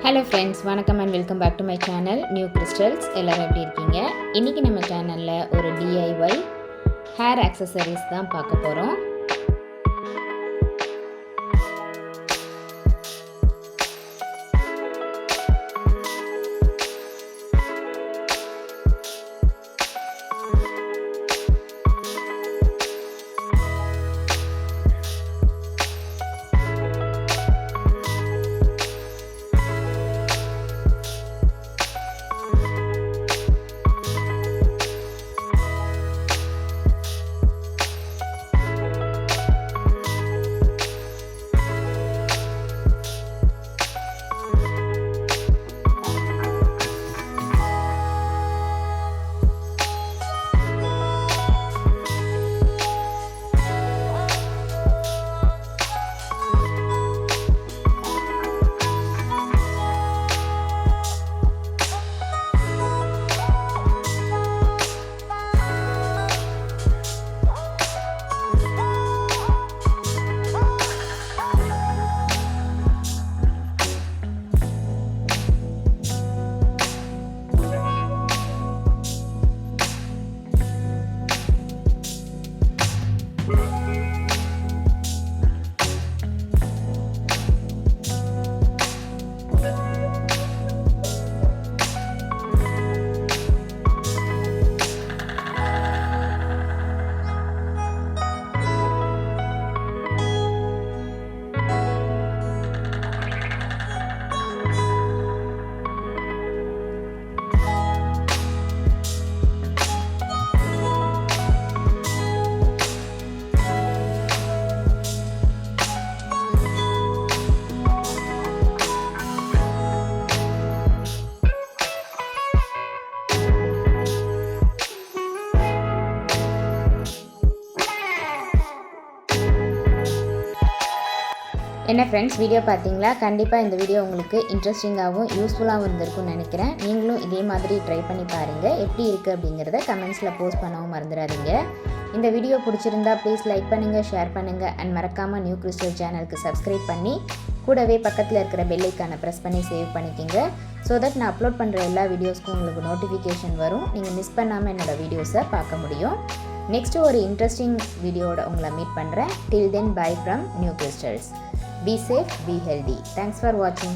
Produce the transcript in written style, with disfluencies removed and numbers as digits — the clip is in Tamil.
ஹலோ ஃப்ரெண்ட்ஸ், வணக்கம் and welcome back to my channel new crystals. எல்லோரும் எப்படி இருக்கீங்க? இன்றைக்கி நம்ம சேனலில் ஒரு டிஐஒய் ஹேர் ஆக்சசரிஸ் தான் பார்க்க போகிறோம். என்ன ஃப்ரெண்ட்ஸ், வீடியோ பார்த்தீங்களா? கண்டிப்பாக இந்த வீடியோ உங்களுக்கு இன்ட்ரெஸ்டிங்காகவும் யூஸ்ஃபுல்லாகவும் இருந்திருக்கும்னு நினைக்கிறேன். நீங்களும் இதே மாதிரி ட்ரை பண்ணி பாருங்கள். எப்படி இருக்குது அப்படிங்கிறத கமெண்ட்ஸில் போஸ்ட் பண்ணவும் மறந்துடாதீங்க. இந்த வீடியோ பிடிச்சிருந்தா ப்ளீஸ் லைக் பண்ணுங்கள், ஷேர் பண்ணுங்கள் அண்ட் மறக்காமல் நியூ கிறிஸ்டல் சேனலுக்கு சப்ஸ்கிரைப் பண்ணி கூடவே பக்கத்தில் இருக்கிற பெல் ஐக்கானை ப்ரெஸ் பண்ணி சேவ் பண்ணிக்கிங்க. ஸோ தட் நான் அப்லோட் பண்ணுற எல்லா வீடியோஸ்க்கும் உங்களுக்கு நோட்டிஃபிகேஷன் வரும். நீங்கள் மிஸ் பண்ணாமல் என்னோடய வீடியோஸை பார்க்க முடியும். நெக்ஸ்ட்டு ஒரு இன்ட்ரெஸ்டிங் வீடியோட உங்களை மீட் பண்ணுறேன். Till then, bye from New Crystals. Be safe, be healthy. Thanks for watching.